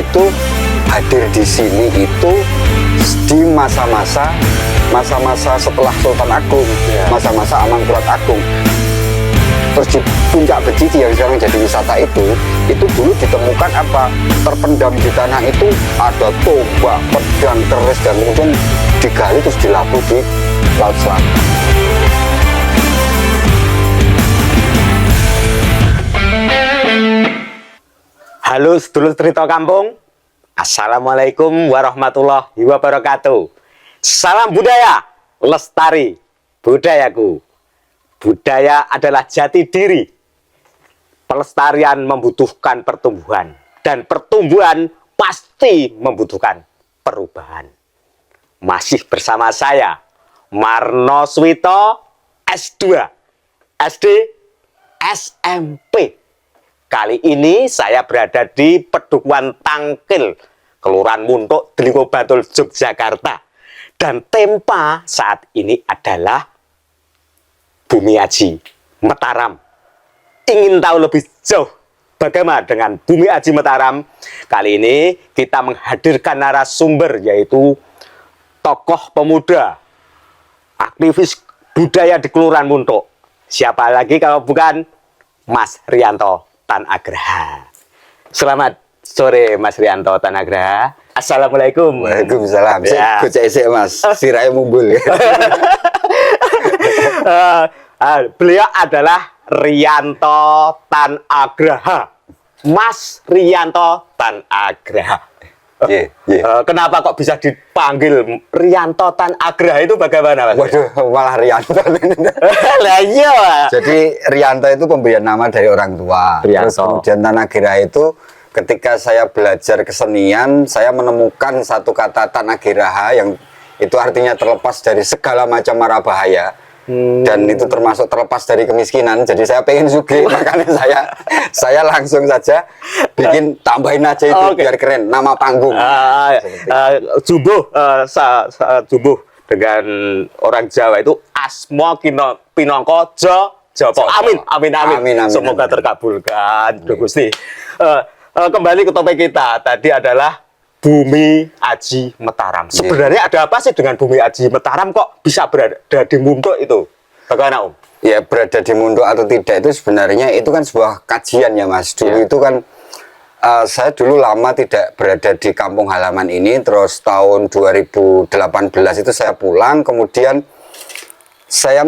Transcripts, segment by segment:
itu hadir di sini itu di masa-masa setelah Sultan Agung, masa-masa Amangkurat Agung. Terus di Puncak Beciti yang sekarang jadi wisata itu dulu ditemukan apa? Terpendam di tanah itu ada tombak, pedang, keris, dan kemudian digali terus dilabuh di Laut Selatan. Halo sedulur cerita kampung, assalamualaikum warahmatullahi wabarakatuh. Salam budaya, lestari budayaku. Budaya adalah jati diri. Pelestarian membutuhkan pertumbuhan, dan pertumbuhan pasti membutuhkan perubahan. Masih bersama saya, Marno Swito, S2, SD, SMP. Kali ini saya berada di Pedukuhan Tangkil, Kelurahan Muntuk, Delingo Bantul, Yogyakarta. Dan tema saat ini adalah Bumi Aji Mataram. Ingin tahu lebih jauh bagaimana dengan Bumi Aji Mataram? Kali ini kita menghadirkan narasumber, yaitu tokoh pemuda, aktivis budaya di Kelurahan Muntuk. Siapa lagi kalau bukan Mas Rianto Tanagraha. Selamat sore Mas Rianto Tanagraha. Assalamualaikum. Waalaikumsalam. Ya. Saya Mas, sirai mumbul. Beliau adalah Rianto Tanagraha. Mas Rianto Tanagraha. Kenapa kok bisa dipanggil Rianto Tanagraha itu bagaimana, Mas? Waduh, malah Rianto. Lah iya. Jadi Rianto itu pemberian nama dari orang tua. Rianto. Terus kemudian Tanagraha itu ketika saya belajar kesenian, saya menemukan satu kata Tanagraha yang itu artinya terlepas dari segala macam mara bahaya. Dan itu termasuk terlepas dari kemiskinan. Jadi saya pengen sugih, makanya saya langsung saja bikin tambahin aja itu biar keren, nama panggung. Jumbuh dengan orang Jawa itu asmo pinangka Jopo. Amin. Semoga terkabulkan, Gusti. Kembali ke topik kita tadi adalah Bumi Aji Mataram. Sebenarnya ada apa sih dengan Bumi Aji Mataram kok bisa berada di Muntuk itu? Bagaimana, Om? Ya, berada di Muntuk atau tidak itu sebenarnya itu kan sebuah kajian ya, Mas. Dulu itu kan saya dulu lama tidak berada di kampung halaman ini. Terus tahun 2018 itu saya pulang. Kemudian saya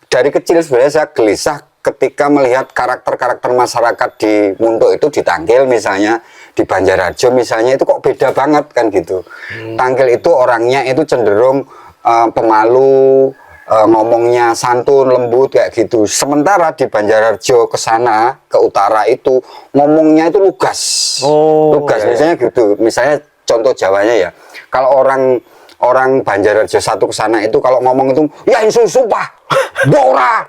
dari kecil sebenarnya saya gelisah ketika melihat karakter-karakter masyarakat di Muntuk itu, di Tangkil misalnya, di Banjarharjo misalnya, itu kok beda banget kan gitu. Tangkil itu orangnya itu cenderung pemalu, ngomongnya santun, lembut kayak gitu. Sementara di Banjarharjo ke sana, ke utara itu ngomongnya itu lugas. Lugas misalnya gitu. Misalnya contoh Jawanya ya. Kalau orang Banjarharjo satu ke sana itu kalau ngomong itu ya insul sumpah Dora,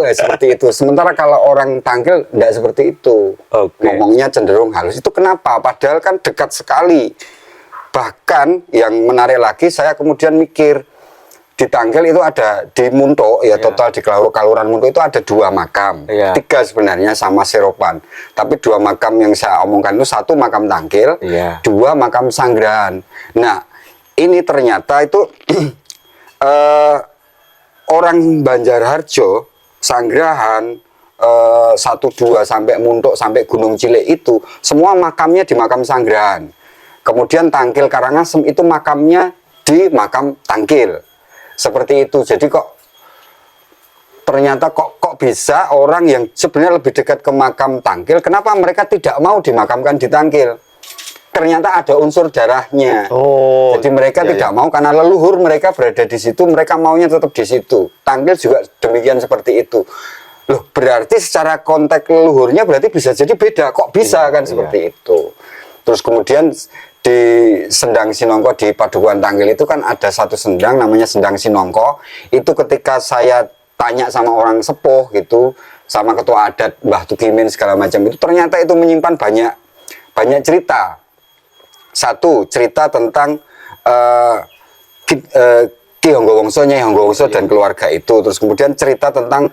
ya, seperti itu. Sementara kalau orang Tangkil tidak seperti itu, ngomongnya cenderung halus. Itu kenapa? Padahal kan dekat sekali. Bahkan yang menarik lagi, saya kemudian mikir di Tangkil itu ada di Muntuk ya, total di Kelurahan Muntuk itu ada 2 makam, 3 sebenarnya sama Seropan. Tapi 2 makam yang saya omongkan itu 1 makam Tangkil, 2 makam Sanggrahan. Nah, ini ternyata itu orang Banjarharjo, Sanggrahan, 1, 2 sampai Muntuk sampai Gunung Cilik itu semua makamnya di makam Sanggrahan. Kemudian Tangkil Karangasem itu makamnya di makam Tangkil. Seperti itu. Jadi kok ternyata kok bisa orang yang sebenarnya lebih dekat ke makam Tangkil, kenapa mereka tidak mau dimakamkan di Tangkil? Ternyata ada unsur darahnya. Jadi mereka tidak mau karena leluhur mereka berada di situ, mereka maunya tetap di situ. Tangkil juga demikian seperti itu. Loh, berarti secara konteks leluhurnya berarti bisa jadi beda. Kok bisa kan seperti itu? Terus kemudian di Sendang Sinongko di Padukuhan Tangkil itu kan ada satu sendang namanya Sendang Sinongko. Itu ketika saya tanya sama orang sepuh gitu, sama ketua adat Mbah Tukimin segala macam itu, ternyata itu menyimpan banyak cerita. Satu, cerita tentang Ki Honggowongso, Nyai Honggowongso dan keluarga itu. Terus kemudian cerita tentang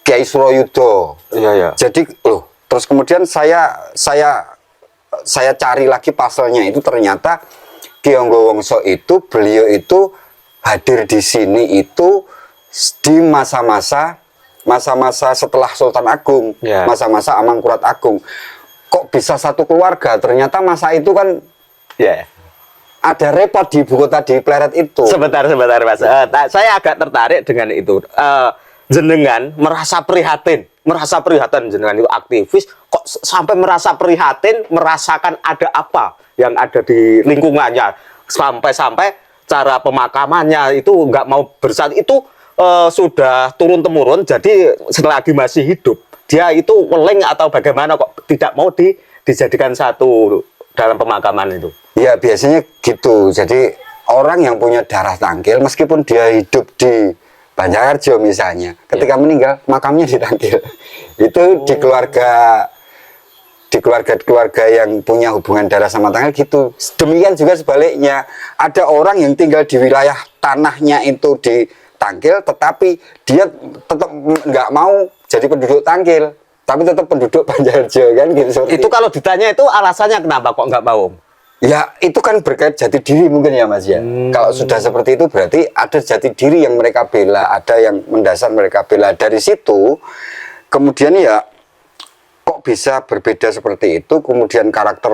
Kiai Suroyudo. Jadi terus kemudian saya saya cari lagi pasalnya itu ternyata Ki Anggawangsa itu beliau itu hadir di sini itu di masa-masa setelah Sultan Agung, Ya. masa-masa Amangkurat Agung. Kok bisa satu keluarga? Ternyata masa itu kan Ya. ada repot di ibu kota di Pleret itu. Sebentar Mas. Saya agak tertarik dengan itu. Jenengan merasa prihatin jenengan itu aktivis, kok sampai merasa prihatin, merasakan ada apa yang ada di lingkungannya, sampai cara pemakamannya itu nggak mau bersatu itu sudah turun temurun. Jadi selagi masih hidup dia itu weling atau bagaimana kok tidak mau dijadikan satu dalam pemakaman itu. Ya biasanya gitu. Jadi orang yang punya darah Tangkil meskipun dia hidup di Banjarjo misalnya, ketika meninggal makamnya di Tangkil. Itu di keluarga yang punya hubungan darah sama Tangkil gitu. Demikian juga sebaliknya, ada orang yang tinggal di wilayah tanahnya itu di Tangkil, tetapi dia tetap nggak mau jadi penduduk Tangkil, tapi tetap penduduk Banjarjo kan gitu. Itu kalau ditanya itu alasannya kenapa kok nggak mau? Ya itu kan berkait jati diri mungkin ya Mas ya. Kalau sudah seperti itu berarti ada jati diri yang mereka bela, ada yang mendasar mereka bela. Dari situ kemudian ya kok bisa berbeda seperti itu. Kemudian karakter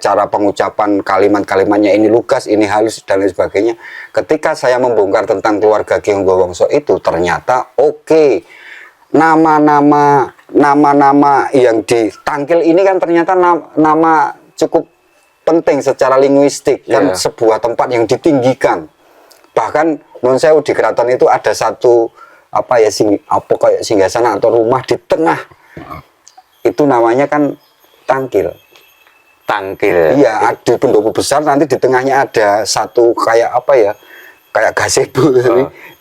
cara pengucapan kalimat-kalimatnya ini lugas, ini halus dan lain sebagainya. Ketika saya membongkar tentang keluarga Ki Anggawangsa itu ternyata oke. Nama-nama yang di Tangkil ini kan ternyata nama cukup penting secara linguistik kan, sebuah tempat yang ditinggikan. Bahkan non sewu di keraton itu ada satu kayak singgasana atau rumah di tengah. Itu namanya kan Tangkil. Iya, di pendopo besar nanti di tengahnya ada satu kayak kayak gazebo.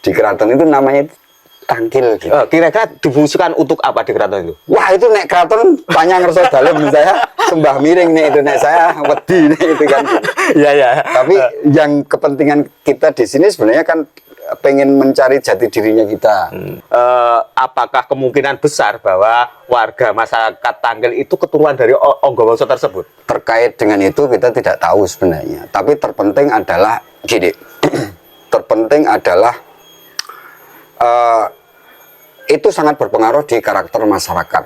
Di keraton itu namanya Tangkil gitu. Kira-kira difungsikan untuk apa di keraton itu? Wah itu nek keraton banyak ngerasa dalam saya sembah miring nih itu nek saya wedi nih itu kan. Iya. Tapi yang kepentingan kita di sini sebenarnya kan pengen mencari jati dirinya kita. Apakah kemungkinan besar bahwa warga masyarakat Tangkil itu keturunan dari Anggawangsa tersebut? Terkait dengan itu kita tidak tahu sebenarnya. Tapi terpenting adalah gini. Terpenting adalah itu sangat berpengaruh di karakter masyarakat,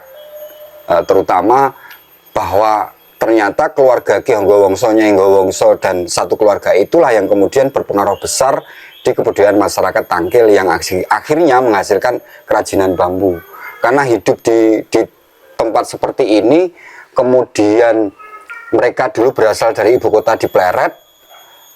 terutama bahwa ternyata keluarga Ki Anggawangsa, Nyai Anggawangsa dan satu keluarga itulah yang kemudian berpengaruh besar di kebudayaan masyarakat Tangkil yang akhirnya menghasilkan kerajinan bambu. Karena hidup di tempat seperti ini, kemudian mereka dulu berasal dari ibu kota di Pleret,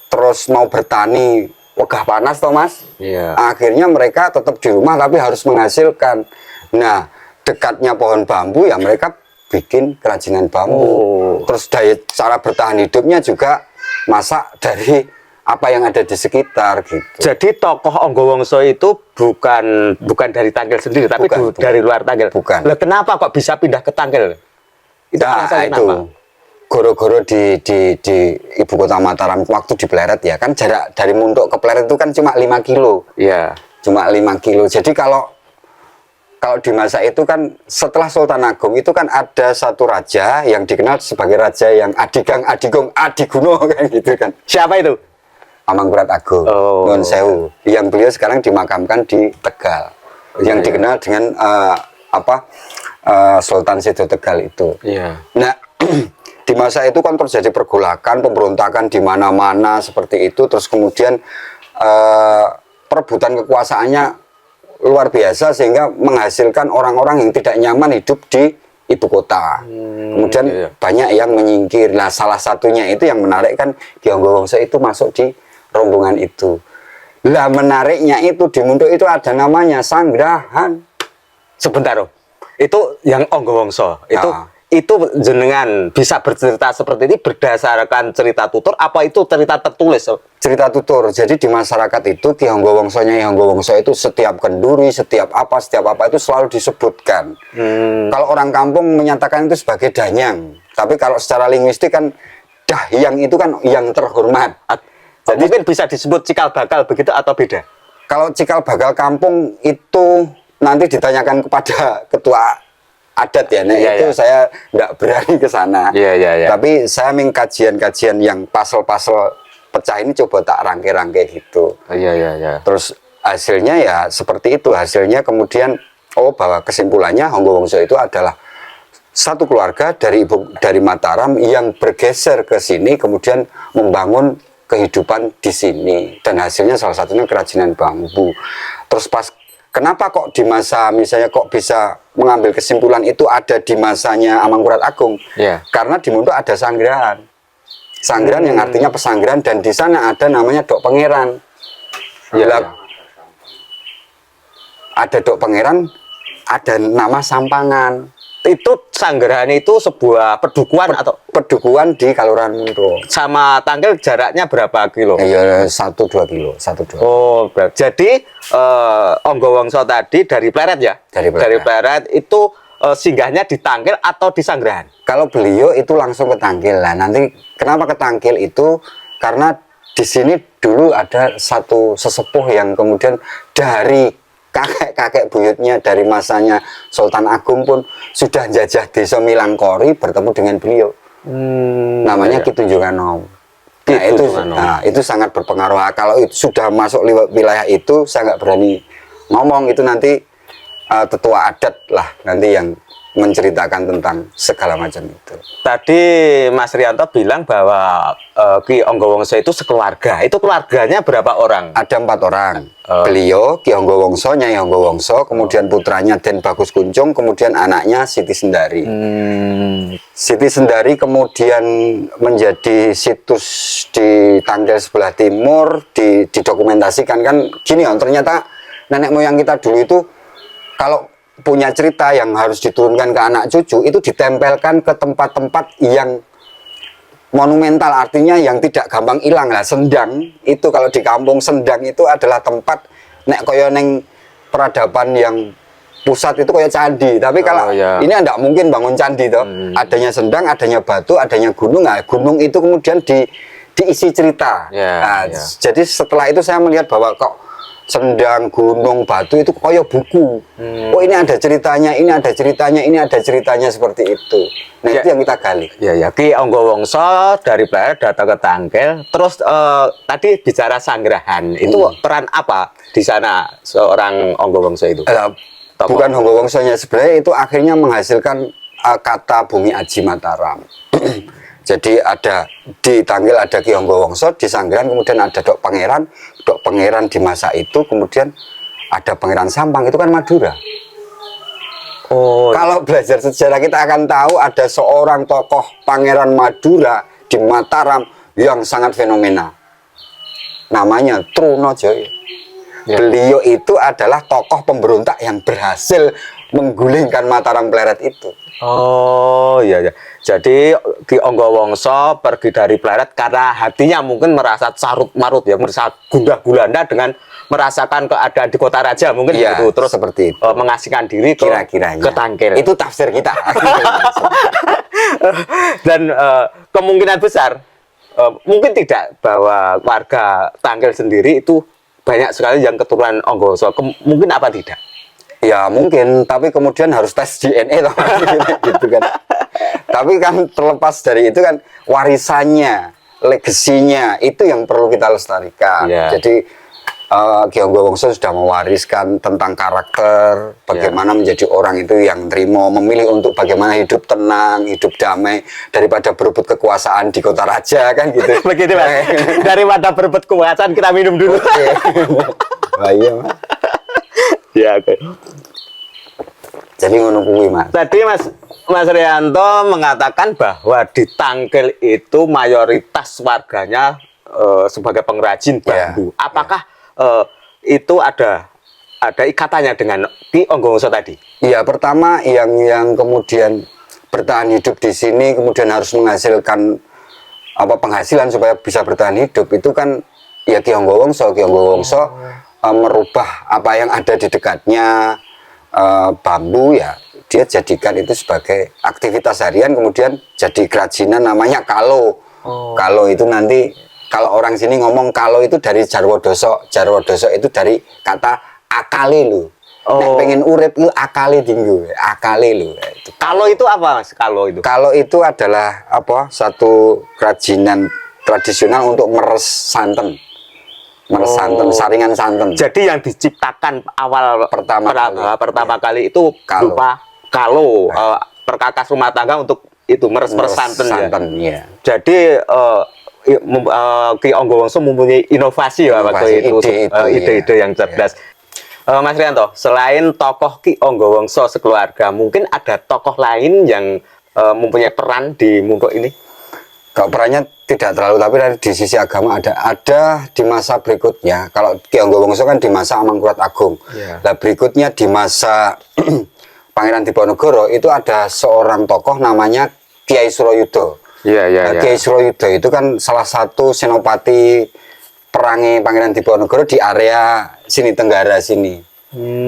terus mau bertani wegah panas toh Mas. Iya. Akhirnya mereka tetap di rumah tapi harus menghasilkan. Nah, dekatnya pohon bambu ya mereka bikin kerajinan bambu. Terus cara bertahan hidupnya juga masak dari apa yang ada di sekitar gitu. Jadi tokoh Anggawangsa itu bukan dari Tangkil sendiri, tapi dari luar Tangkil. Bukan. Lah kenapa kok bisa pindah ke Tangkil? Itu goro-goro di ibu kota Mataram waktu di Pleret ya kan, jarak dari Muntuk ke Pleret itu kan cuma 5 kilo. Iya. Cuma 5 kilo. Jadi kalau di masa itu kan setelah Sultan Agung itu kan ada satu raja yang dikenal sebagai raja yang Adigong Adiguno kan gitu kan. Siapa itu? Amangkurat Agung. Nun Sewu. Yang beliau sekarang dimakamkan di Tegal. Yang dikenal dengan Sultan Sido Tegal itu. Iya. Nah, di masa itu kan terjadi pergolakan, pemberontakan di mana-mana seperti itu. Terus kemudian perebutan kekuasaannya luar biasa sehingga menghasilkan orang-orang yang tidak nyaman hidup di ibu kota. Kemudian banyak yang menyingkir. Nah, salah satunya itu yang menarik kan Ki Anggawangsa itu masuk di rombongan itu. Lah menariknya itu di Muntuk itu ada namanya Sanggrahan. Sebentar, Om. Itu yang Anggawangsa. Itu jenengan bisa bercerita seperti ini berdasarkan cerita tutur apa itu cerita tertulis? Cerita tutur. Jadi di masyarakat itu Ki Anggawangsa, Nyai Anggawangsa itu setiap kenduri, setiap apa itu selalu disebutkan. Kalau orang kampung menyatakan itu sebagai danyang. Tapi kalau secara linguistik kan dahyang itu kan yang terhormat. Jadi mungkin bisa disebut cikal bakal begitu atau beda? Kalau cikal bakal kampung itu nanti ditanyakan kepada ketua adat ya, nah Iya, itu iya. saya nggak berani ke sana. Iya, iya, iya. Tapi saya kajian-kajian yang pasal-pasal pecah ini coba tak rangkai-rangkai gitu. Iya, iya, iya. Terus hasilnya ya seperti itu. Hasilnya kemudian bahwa kesimpulannya Honggowongso itu adalah satu keluarga dari Mataram yang bergeser ke sini kemudian membangun kehidupan di sini, dan hasilnya salah satunya kerajinan bambu. Terus pas kenapa kok di masa misalnya kok bisa mengambil kesimpulan itu ada di masanya Amangkurat Agung? Iya. Karena di Muntuk ada sanggrahan. Sanggrahan yang artinya pesanggrahan, dan di sana ada namanya Dok Pangeran. Iya, Lah, iya. ada Dok Pangeran, ada nama Sampangan. Itu Sanggerahan itu sebuah pedukuhan atau Pedukuhan di Kalurahan Muntuk. sama Tangkil jaraknya berapa kilo? Iya, 1-2 kilo, 1-2. Oh, jadi Onggowongso tadi dari Pleret ya? Dari Pleret. Dari Pleret itu singgahnya di Tangkil atau di Sanggerahan? Kalau beliau itu langsung ke Tangkil. Nah, nanti kenapa ke Tangkil itu? Karena di sini dulu ada satu sesepuh yang kemudian dari kakek-kakek buyutnya dari masanya Sultan Agung pun sudah jajah desa Milangkori bertemu dengan beliau. Namanya iya. Ki Tunjunganom. Ki Nah, itu, Tunjunganom. itu sangat berpengaruh. Kalau itu sudah masuk wilayah itu, saya nggak berani ngomong. Itu nanti tetua adat lah nanti yang menceritakan tentang segala macam itu. Tadi Mas Rianto bilang bahwa Ki Onggowongso itu sekeluarga. Itu keluarganya berapa orang? Ada 4 orang. Beliau, Ki Honggowongso, Nyai Honggowongso, kemudian putranya Den Bagus Kuncung, kemudian anaknya Siti Sendari. Siti Sendari kemudian menjadi situs di Tangkil sebelah timur, didokumentasikan kan gini ya, ternyata nenek moyang kita dulu itu kalau punya cerita yang harus diturunkan ke anak cucu itu ditempelkan ke tempat-tempat yang monumental, artinya yang tidak gampang hilang lah. Sendang itu kalau di kampung Sendang itu adalah tempat nek koyo neng peradaban yang pusat itu kayak candi, tapi kalau iya. ini tidak mungkin bangun candi toh. Adanya Sendang, adanya batu, adanya gunung. Nah, gunung itu kemudian diisi cerita. Ya, Nah, ya. jadi setelah itu saya melihat bahwa kok Sendang, gunung, batu itu koyo buku. Oh, ini ada ceritanya, ini ada ceritanya, ini ada ceritanya seperti itu. Nah, Ya. itu yang kita gali. Ya, ya. Ki Onggowongso dari Pleret datang ke Tangkil. Terus tadi bicara Sanggerahan. Itu peran apa di sana seorang Onggowongso itu? Tokoh. Bukan Honggowongsonya, sebenarnya itu akhirnya menghasilkan kata Bumi Aji Mataram. Jadi ada di Tangkil ada Ki Honggowongso, di Sanggerahan kemudian ada Dok Pangeran. Dok Pangeran di masa itu kemudian ada Pangeran Sampang, itu kan Madura. Oh, Kalau belajar sejarah kita akan tahu ada seorang tokoh Pangeran Madura di Mataram yang sangat fenomenal. Namanya Trunojoyo. Ya. Beliau itu adalah tokoh pemberontak yang berhasil menggulingkan Mataram Pleret itu. Oh, iya, iya. Jadi Ki Onggowongso pergi dari Pleret karena hatinya mungkin merasa carut marut ya, merasa gundah gulana dengan merasakan keadaan di Kota Raja mungkin Iya, gitu. Terus seperti itu. mengasingkan diri ke Kira-kiranya. ke Tangkil. Itu tafsir kita. Dan kemungkinan besar mungkin tidak bahwa warga Tangkil sendiri itu banyak sekali yang keturunan Onggowongso. Mungkin apa tidak? Ya mungkin, tapi kemudian harus tes DNA toh, gitu kan. Tapi kan terlepas dari itu kan warisannya, legasinya itu yang perlu kita lestarikan. Ya. Jadi Ki Honggowongso sudah mewariskan tentang karakter, bagaimana menjadi orang itu yang terima, memilih untuk bagaimana hidup tenang, hidup damai daripada berebut kekuasaan di Kota Raja kan gitu. Begitu, Mas. Daripada berebut kekuasaan kita minum dulu. Wah, iya, Mas. Ya, oke. Jadi ngono kuwi, Mas. Tadi Mas Rianto mengatakan bahwa di Tangkil itu mayoritas warganya sebagai pengrajin bambu. Apakah itu ada ikatannya dengan Ki Onggowongso tadi? Iya, pertama yang kemudian bertahan hidup di sini kemudian harus menghasilkan penghasilan supaya bisa bertahan hidup itu kan ya Ki Honggowongso. Ki Honggowongso merubah apa yang ada di dekatnya, bambu ya dia jadikan itu sebagai aktivitas harian, kemudian jadi kerajinan namanya kalo. Kalo itu nanti kalau orang sini ngomong kalo itu dari Jarwo Doso. Jarwo Doso itu dari kata akale lho. Nek Oh. pengen urip itu akali tinggi, akali lho. Itu. Kalau itu apa Mas? Kalau itu? Kalau itu adalah apa? Satu kerajinan tradisional untuk meres santen. Meres santen, saringan santen. Jadi yang diciptakan awal Pertama kali itu Kalo. berupa perkakas rumah tangga untuk itu meres santen ya. santen, ya. Jadi Ki Anggawangsa mempunyai inovasi ya waktu itu, ide-ide yang cerdas. Mas Rianto, selain tokoh Ki Anggawangsa sekeluarga, mungkin ada tokoh lain yang mempunyai peran di Muntuk ini? Kalau perannya tidak terlalu, tapi di sisi agama ada di masa berikutnya. Kalau Ki Anggawangsa kan di masa Amangkurat Agung. Yeah. Nah berikutnya di masa Pangeran Diponegoro itu ada seorang tokoh namanya Kiai Surayuda. Iya. Kiai Surayuda itu kan salah satu senopati perangi Pangeran Diponegoro di area sini Tenggara sini.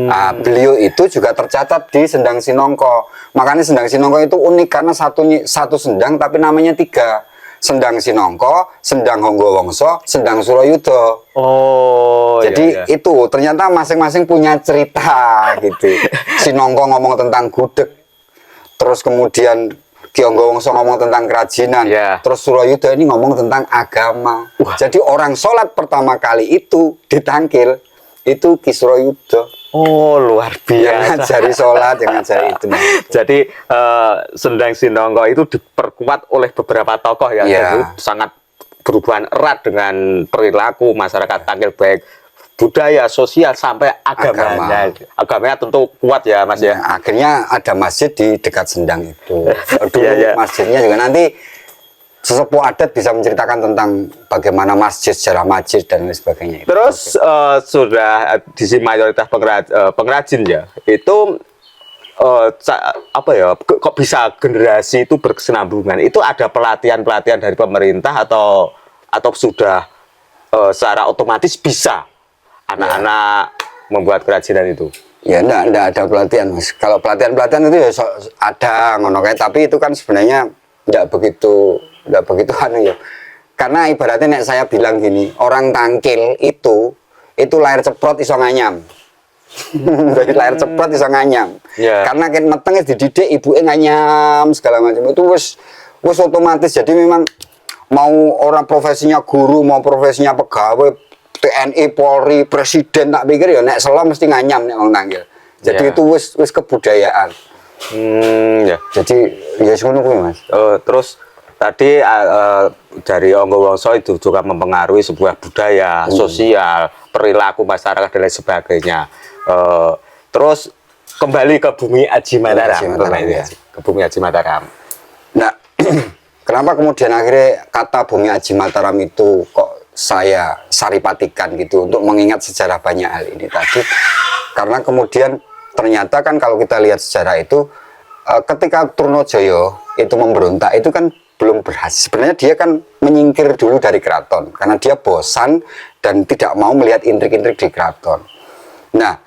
Nah, beliau itu juga tercatat di Sendang Sinongko. Makanya Sendang Sinongko itu unik karena satu sendang tapi namanya 3. Sendang Sinongko, Sendang Anggawangsa, Sendang Surayuda. Oh, Jadi itu ternyata masing-masing punya cerita gitu. Sinongko ngomong tentang gudeg, terus kemudian Ki Anggawangsa ngomong tentang kerajinan, terus Surayuda ini ngomong tentang agama. Jadi orang sholat pertama kali itu ditangkil itu Ki Surayuda. Oh, luar biasa. Yang ngajari sholat, yang ngajari itu. Jadi Sendang Sinongko itu diperkuat oleh beberapa tokoh ya, jadi sangat berhubungan erat dengan perilaku masyarakat Tangkil, baik budaya, sosial sampai agamanya. Agamanya tentu kuat ya Mas ya. Akhirnya ada masjid di dekat Sendang itu. Dulu masjidnya juga nanti sesepuh adat bisa menceritakan tentang bagaimana masjid, sejarah masjid dan lain sebagainya. Terus sudah di sini mayoritas pengrajin ya, itu apa ya, kok bisa generasi itu berkesinambungan? Itu ada pelatihan-pelatihan dari pemerintah atau sudah secara otomatis bisa anak-anak membuat kerajinan itu? Ya enggak ada pelatihan Mas. Kalau pelatihan itu ya ada ngono kayak, tapi itu kan sebenarnya enggak begitu anu ya. Karena ibaratnya nek saya bilang gini, orang Tangkil itu lahir ceprot iso nganyam. Jadi lahir ceprot iso nganyam. Karena kan metenge dididik ibuke nganyam segala macam. Itu wis otomatis. Jadi memang mau orang profesinya guru, mau profesinya pegawai TNI, Polri, presiden, tak pikir ya nek selo mesti nganyam nek wong Tangkil. Jadi itu wis kebudayaan. Jadi ya ngono kuwi Mas. Terus tadi dari Anggawangsa itu juga mempengaruhi sebuah budaya, sosial, perilaku masyarakat dan lain sebagainya. Terus kembali ke bumi Aji Mataram. Ke bumi Aji Mataram. Nah, kenapa kemudian akhirnya kata bumi Aji Mataram itu kok saya saripatikan gitu untuk mengingat sejarah banyak hal ini tadi? Karena kemudian ternyata kan kalau kita lihat sejarah itu ketika Trunojoyo itu memberontak itu kan belum berhasil. Sebenarnya dia kan menyingkir dulu dari keraton karena dia bosan dan tidak mau melihat intrik-intrik di keraton. Nah,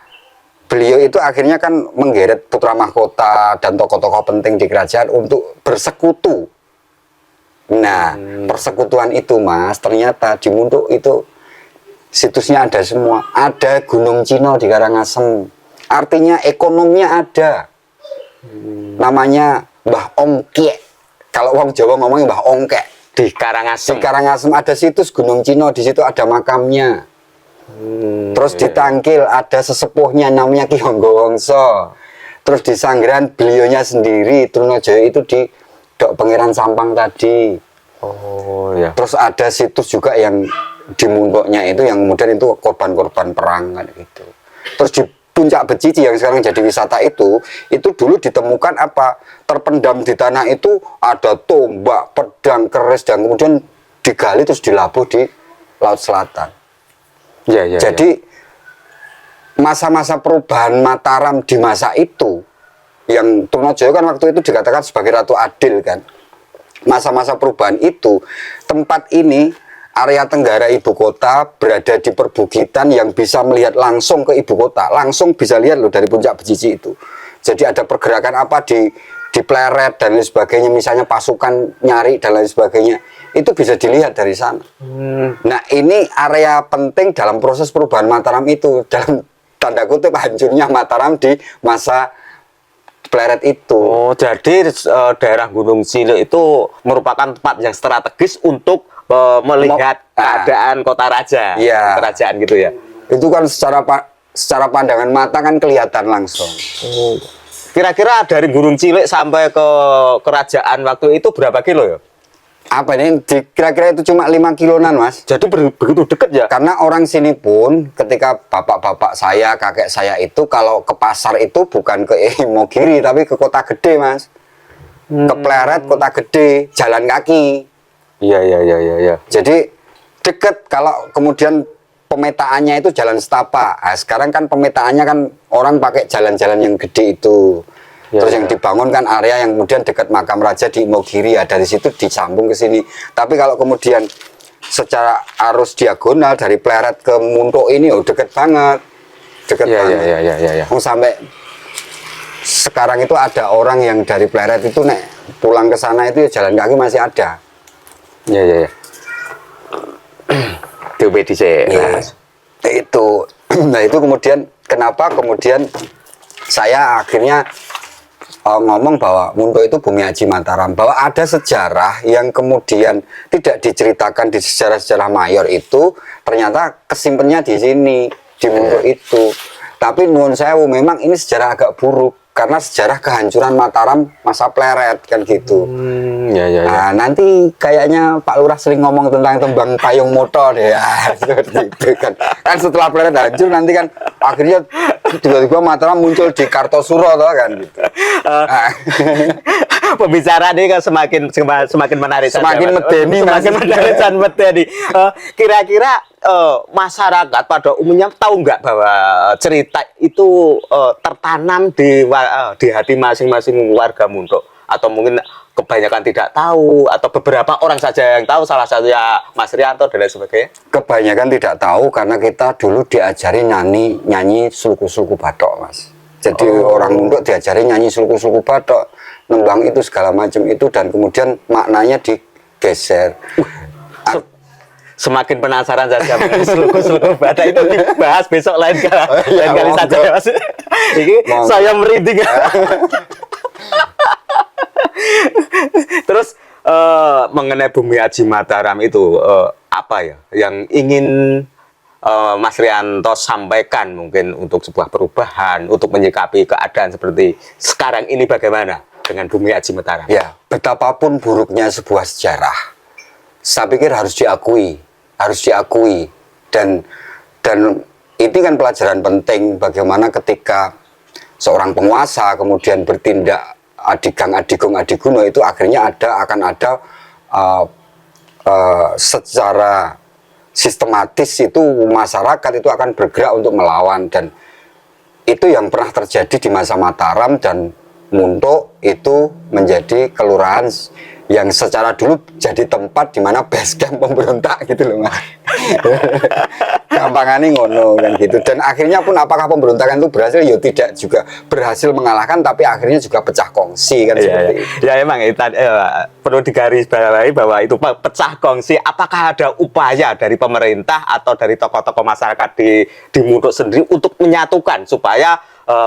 beliau itu akhirnya kan menggeret putra mahkota dan tokoh-tokoh penting di kerajaan untuk bersekutu. Nah, persekutuan itu Mas, ternyata di Muntuk itu situsnya ada semua. Ada Gunung Cino di Karangasem. Artinya ekonominya ada. Namanya Mbah Ongkek. Kalau orang Jawa ngomongnya Mbah Ongkek. Di Karangasem. Di Karangasem ada situs Gunung Cino, di situ ada makamnya. Terus di Tangkil ada sesepuhnya namanya Ki Anggawangsa. Terus di Sanggeran beliaunya sendiri, Trunojoyo itu di Dok Pangeran Sampang tadi. Oh ya. Terus ada situs juga yang di Muntuknya itu yang kemudian itu korban-korban perang kan gitu. Terus di Puncak Becici yang sekarang jadi wisata itu dulu ditemukan apa? Terpendam di tanah itu ada tombak, pedang, keris dan kemudian digali terus dilabuh di Laut Selatan. Jadi masa-masa perubahan Mataram di masa itu yang Trunojoyo kan waktu itu dikatakan sebagai Ratu Adil kan. Masa-masa perubahan itu tempat ini area tenggara ibu kota berada di perbukitan yang bisa melihat langsung ke ibu kota, langsung bisa lihat loh dari Puncak Becici itu. Jadi ada pergerakan apa di Pleret dan lain sebagainya, misalnya pasukan nyari dan lain sebagainya, itu bisa dilihat dari sana. Nah ini area penting dalam proses perubahan Mataram itu, dalam tanda kutip hancurnya Mataram di masa Pleret itu. Oh, jadi daerah Gunung Cilik itu merupakan tempat yang strategis untuk melihat keadaan kota raja, Iya. kerajaan gitu ya. Itu kan secara pandangan mata kan kelihatan langsung. Oh. Kira-kira dari Gunung Cilik sampai ke kerajaan waktu itu berapa kilo ya? Apa ini? Kira-kira itu cuma 5 kilonan, Mas. Jadi begitu dekat ya? Karena orang sini pun ketika bapak-bapak saya, kakek saya itu kalau ke pasar itu bukan ke Imogiri tapi ke Kota Gede, Mas. Ke Pleret, Kota Gede, jalan kaki. Iya, iya, iya, iya, iya. Jadi deket. Kalau kemudian pemetaannya itu jalan setapak. Nah, sekarang kan pemetaannya kan orang pakai jalan-jalan yang gede itu. Ya, Terus yang ya. dibangun kan area yang kemudian dekat makam raja di Imogiri ya, dari situ disambung ke sini. Tapi kalau kemudian secara arus diagonal dari Pleret ke Muntuk ini deket banget. Deket Iya, banget. iya, iya, iya, iya. Sampai sekarang itu ada orang yang dari Pleret itu pulang ke sana itu ya jalan kaki masih ada. Iya, iya, iya. Di Yes. Itu. Nah, itu kemudian kenapa kemudian saya akhirnya ngomong bahwa Muntuk itu bumi Haji Mataram, bahwa ada sejarah yang kemudian tidak diceritakan di sejarah-sejarah mayor itu ternyata kesimpannya di sini, di Muntuk itu. Tapi nuwun sewu, memang ini sejarah agak buruk karena sejarah kehancuran Mataram masa Pleret kan gitu. Iya, iya, iya. Nah, nanti kayaknya Pak Lurah sering ngomong tentang tembang payung motor deh. Ah, seperti itu kan. Kan setelah Pleret hancur nanti kan akhirnya tiba-tiba Mataram muncul di Kartosuro toh kan gitu. Pembicaraan ini kan semakin menarik. Semakin medeni, Mas. Semakin menarik dan medeni. Kira-kira masyarakat pada umumnya tahu nggak bahwa cerita itu tertanam di hati masing-masing warga Muntuk, atau mungkin kebanyakan tidak tahu, atau beberapa orang saja yang tahu, salah satunya Mas Rianto dan lain sebagainya? Kebanyakan tidak tahu karena kita dulu diajari nyanyi sulku-sulku batok, Mas. Jadi orang Muntuk diajari nyanyi sulku-sulku batok, nembang itu segala macam itu, dan kemudian maknanya digeser. Semakin penasaran saja mengenai sulku-sulku badak itu dibahas besok lain Ya, kali saja ya, Mas. Ini saya merinding. Terus mengenai bumi Haji Mataram itu apa ya yang ingin Mas Rianto sampaikan mungkin untuk sebuah perubahan, untuk menyikapi keadaan seperti sekarang ini, bagaimana dengan bumi Haji Mataram? Ya, betapapun buruknya sebuah sejarah, saya pikir harus diakui dan ini kan pelajaran penting bagaimana ketika seorang penguasa kemudian bertindak adigang adiguno itu akhirnya akan ada secara sistematis itu masyarakat itu akan bergerak untuk melawan, dan itu yang pernah terjadi di masa Mataram, dan Muntuk itu menjadi kelurahan yang secara dulu jadi tempat di mana base camp pemberontak gitu loh, Mas. Gampangannya ngono kan gitu. Dan akhirnya pun apakah pemberontakan itu berhasil? Ya tidak juga berhasil mengalahkan, tapi akhirnya juga pecah kongsi kan seperti itu. Ya emang itu perlu digarisbawahi bahwa itu pecah kongsi. Apakah ada upaya dari pemerintah atau dari tokoh-tokoh masyarakat di Muntuk sendiri untuk menyatukan supaya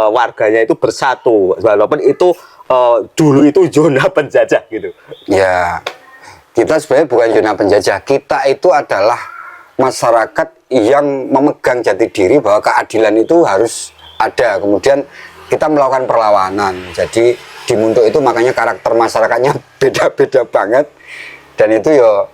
warganya itu bersatu, walaupun itu dulu itu zona penjajah gitu? Ya, kita sebenarnya bukan zona penjajah. Kita itu adalah masyarakat yang memegang jati diri bahwa keadilan itu harus ada. Kemudian kita melakukan perlawanan. Jadi di Muntuk itu makanya karakter masyarakatnya beda-beda banget. Dan itu ya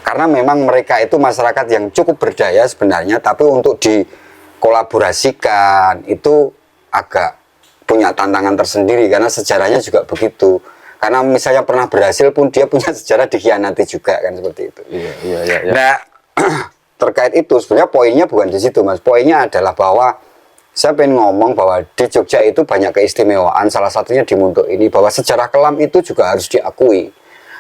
karena memang mereka itu masyarakat yang cukup berdaya sebenarnya, tapi untuk dikolaborasikan itu agak punya tantangan tersendiri karena sejarahnya juga begitu. Karena misalnya pernah berhasil pun dia punya sejarah dikhianati juga kan seperti itu. Iya. Nah, terkait itu sebenarnya poinnya bukan di situ, Mas. Poinnya adalah bahwa saya pengen ngomong bahwa di Jogja itu banyak keistimewaan, salah satunya di Muntuk ini, bahwa sejarah kelam itu juga harus diakui.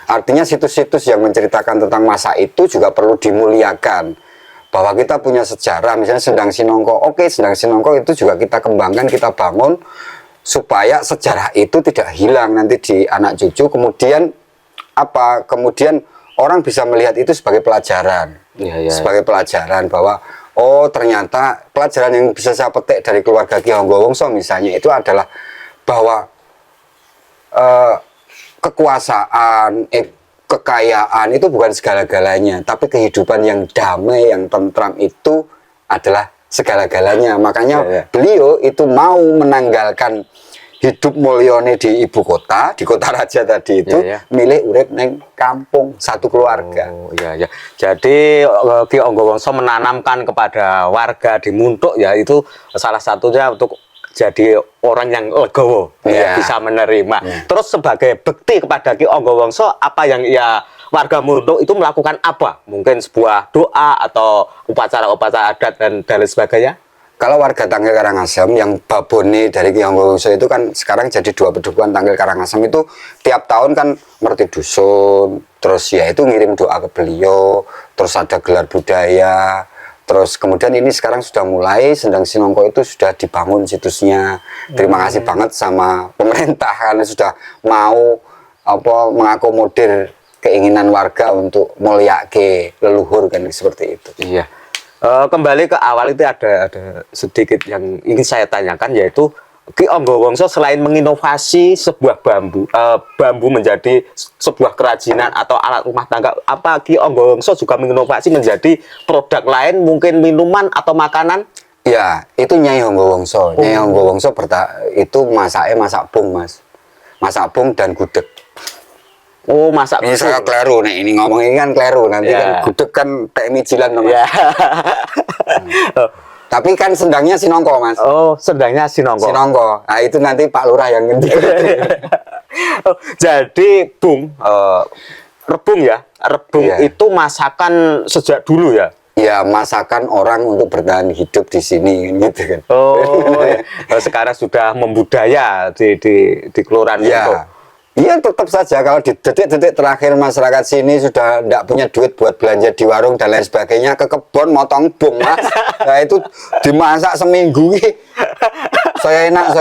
Artinya situs-situs yang menceritakan tentang masa itu juga perlu dimuliakan. Bahwa kita punya sejarah, misalnya Sendang Sinongko. Oke, Sendang Sinongko itu juga kita kembangkan, kita bangun supaya sejarah itu tidak hilang nanti di anak cucu. Kemudian orang bisa melihat itu sebagai pelajaran. Iya. Sebagai pelajaran bahwa oh ternyata pelajaran yang bisa saya petik dari keluarga Ki Honggowongso misalnya itu adalah bahwa kekuasaan, kekayaan itu bukan segala-galanya, tapi kehidupan yang damai, yang tentram itu adalah segala-galanya. Makanya beliau itu mau menanggalkan hidup mulyane di ibu kota, di kota raja tadi itu, milih urip neng kampung satu keluarga. Oh, iya. Jadi Ki Honggowongso menanamkan kepada warga di Muntuk ya itu salah satunya untuk jadi orang yang legowo, bisa menerima. Terus sebagai bekti kepada Ki Honggowongso, apa yang warga Muntuk itu melakukan apa? Mungkin sebuah doa atau upacara-upacara adat dan lain sebagainya? Kalau warga Tangkil Karangasem yang babone dari Ki Honggowongso itu kan sekarang jadi 2 pedukuhan Tangkil Karangasem itu tiap tahun kan ngerti dusun, terus ya itu ngirim doa ke beliau, terus ada gelar budaya, terus kemudian ini sekarang sudah mulai Sendang Sinongko itu sudah dibangun situsnya. Terima kasih banget sama pemerintah karena sudah mau mengakomodir keinginan warga untuk mulyake leluhur kan seperti itu. Iya. Kembali ke awal itu ada sedikit yang ingin saya tanyakan, yaitu Ki Honggowongso selain menginovasi sebuah bambu menjadi sebuah kerajinan atau alat rumah tangga, apa Ki Honggowongso juga menginovasi menjadi produk lain, mungkin minuman atau makanan? Ya, itu Nyai Honggowongso. Nyai Honggowongso itu masak bung, Mas. Masak bung dan gudeg. Oh, masak ini saya kleru nih, ini ngomong ini kan kleru, nanti kan gudeg kan tek mijilan Mas. Tapi kan sendangnya Sinongko, Mas. Oh, sendangnya Sinongko. Sinongko. Nah, itu nanti Pak Lurah yang ngerti. Jadi, rebung ya. Rebung itu masakan sejak dulu ya. Ya, masakan orang untuk bertahan hidup di sini gitu kan. Oh, sekarang sudah membudaya di Kelurahan Muntuk. Iya, tetap saja kalau di detik-detik terakhir masyarakat sini sudah tidak punya duit buat belanja di warung dan lain sebagainya, ke kebun motong bung, Mas. Nah, itu dimasak seminggu saya enak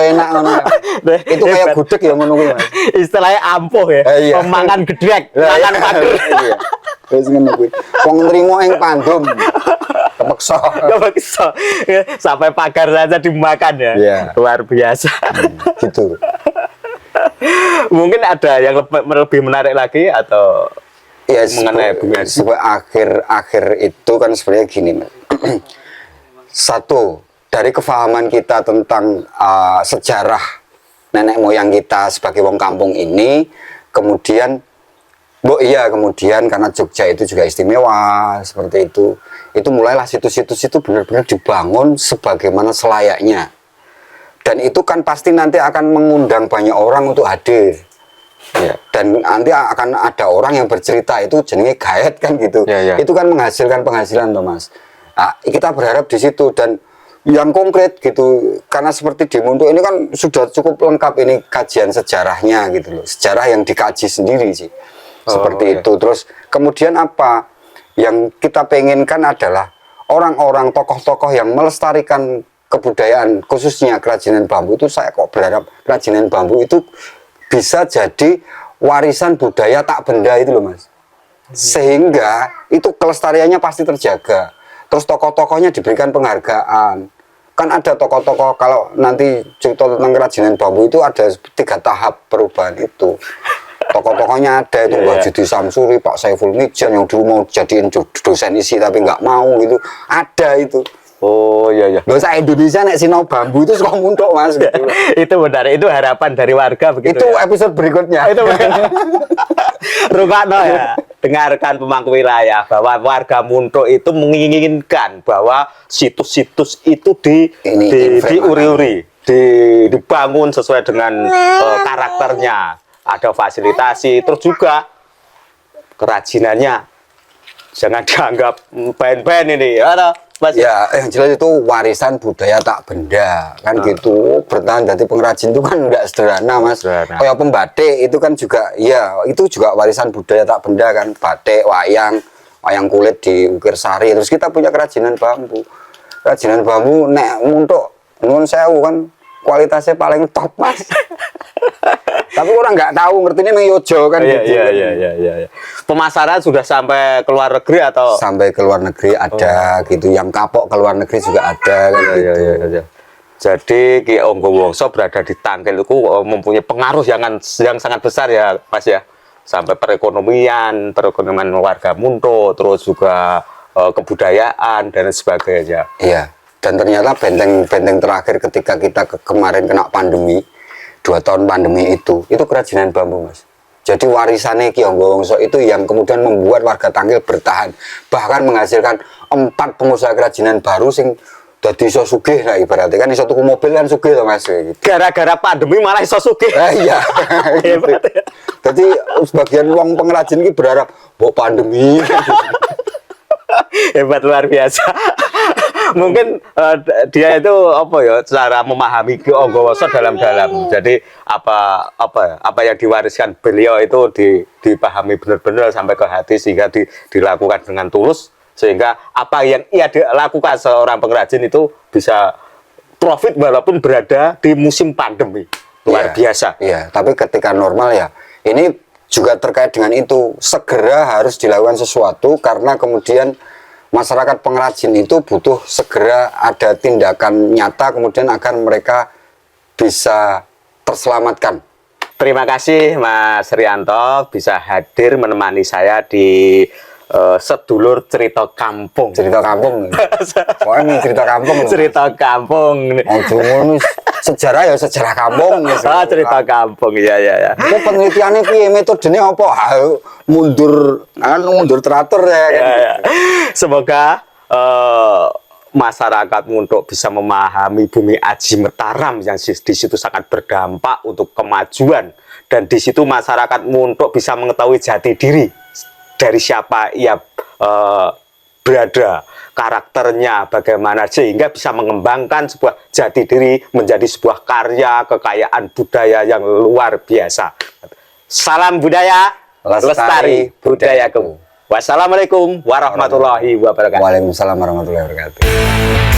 itu kayak gudeg ya ngono kuwi, Mas. Istilahnya ampuh ya. Pemangan gedrek, mangan pager. Iya. Wis ngono kuwi. Wong nrimo ing pandum. Kepeksa. Sampai pagar saja dimakan ya. Luar biasa. Gitu. Mungkin ada yang lebih menarik lagi atau mengenai bunga? Akhir itu kan sebenarnya gini, Mas. Satu, dari kefahaman kita tentang sejarah nenek moyang kita sebagai wong kampung ini, kemudian karena Jogja itu juga istimewa seperti itu mulailah situs-situs itu benar-benar dibangun sebagaimana selayaknya. Dan itu kan pasti nanti akan mengundang banyak orang untuk hadir. Dan nanti akan ada orang yang bercerita, itu jenenge gaet kan gitu. Itu kan menghasilkan penghasilan, Thomas. Nah, kita berharap di situ dan yang konkret gitu. Karena seperti di Muntuk ini kan sudah cukup lengkap ini kajian sejarahnya gitu loh. Sejarah yang dikaji sendiri sih. Seperti itu. Terus kemudian apa yang kita pengenkan adalah orang-orang tokoh-tokoh yang melestarikan kebudayaan khususnya kerajinan bambu itu. Saya kok berharap kerajinan bambu itu bisa jadi warisan budaya tak benda itu loh, Mas. Sehingga itu kelestariannya pasti terjaga. Terus tokoh-tokohnya diberikan penghargaan. Kan ada tokoh-tokoh, kalau nanti cerita tentang kerajinan bambu itu ada 3 tahap perubahan itu. Tokoh-tokohnya ada itu Mbah Judi Samsuri, Pak Saiful Mijan yang dulu mau jadiin dosen isi tapi nggak mau gitu. Ada itu. Oh iya. Nggak usah Indonesia nek sinau bambu itu suka Muntuk, Mas gitu. Itu benar, itu harapan dari warga begitu. Itu episode berikutnya. Itu Rukano ya, dengarkan pemangku wilayah bahwa warga Muntuk itu menginginkan bahwa situs-situs itu diuri-uri, dibangun sesuai dengan karakternya, ada fasilitasi, terus juga kerajinannya jangan dianggap ben-ben ini, ya. Mas. Ya, yang jelas itu warisan budaya tak benda kan gitu. Bertahan dari pengrajin itu kan enggak sederhana, Mas. Kayak pembatik itu kan juga, ya itu juga warisan budaya tak benda kan. Batik, wayang kulit diukir sari. Terus kita punya kerajinan bambu. Kerajinan bambu nek Muntuk nuwun sewu kan kualitasnya paling top, Mas. Tapi orang nggak tahu ngertinya memang Yojo kan Iya, gitu. iya. Pemasaran sudah sampai ke luar negeri atau? Sampai ke luar negeri ada gitu, yang kapok ke luar negeri juga ada kan gitu. Iya. Jadi Ki Onggo Wongso berada di Tangkil itu mempunyai pengaruh yang sangat besar ya Mas ya, sampai perekonomian warga Munto, terus juga kebudayaan dan sebagainya. Iya. Dan ternyata benteng terakhir ketika kita kemarin kena pandemi, 2 tahun pandemi itu kerajinan bambu Mas. Jadi warisannya Ki Onggo Wongso itu yang kemudian membuat warga Tangkil bertahan, bahkan menghasilkan 4 pengusaha kerajinan baru sing dadi iso sugih lah ibaratnya kan, iso tuku mobil kan sugih loh Mas gitu. Gara-gara pandemi malah iso sugih. Iya. Hebat ya. Jadi sebagian uang pengrajin ini berharap mbok pandemi. Hebat luar biasa. Mungkin dia itu apa ya, cara memahami Ki Onggo Wongso dalam-dalam. Jadi apa yang diwariskan beliau itu dipahami benar-benar sampai ke hati, sehingga dilakukan dengan tulus, sehingga apa yang ia lakukan seorang pengrajin itu bisa profit walaupun berada di musim pandemi. Luar biasa. Iya, tapi ketika normal ya, ini juga terkait dengan itu, segera harus dilakukan sesuatu karena kemudian masyarakat pengrajin itu butuh segera ada tindakan nyata kemudian agar mereka bisa terselamatkan. Terima kasih Mas Rianto bisa hadir menemani saya di sedulur cerita kampung. Cerita kampung. Pokoknya cerita kampung. Cerita kampung. Sejarah ya sejarah kampung. Cerita kampung. Iya. Itu penelitiannya piye, metodenya apa? Mundur teratur ya kan. Ya. Semoga masyarakat Munto bisa memahami bumi Aji Mataram yang di situ sangat berdampak untuk kemajuan, dan di situ masyarakat Munto bisa mengetahui jati diri dari siapa ia berada, karakternya bagaimana, sehingga bisa mengembangkan sebuah jati diri menjadi sebuah karya kekayaan budaya yang luar biasa. Salam budaya, lestari budayaku. Wassalamualaikum warahmatullahi wabarakatuh. Waalaikumsalam warahmatullahi wabarakatuh.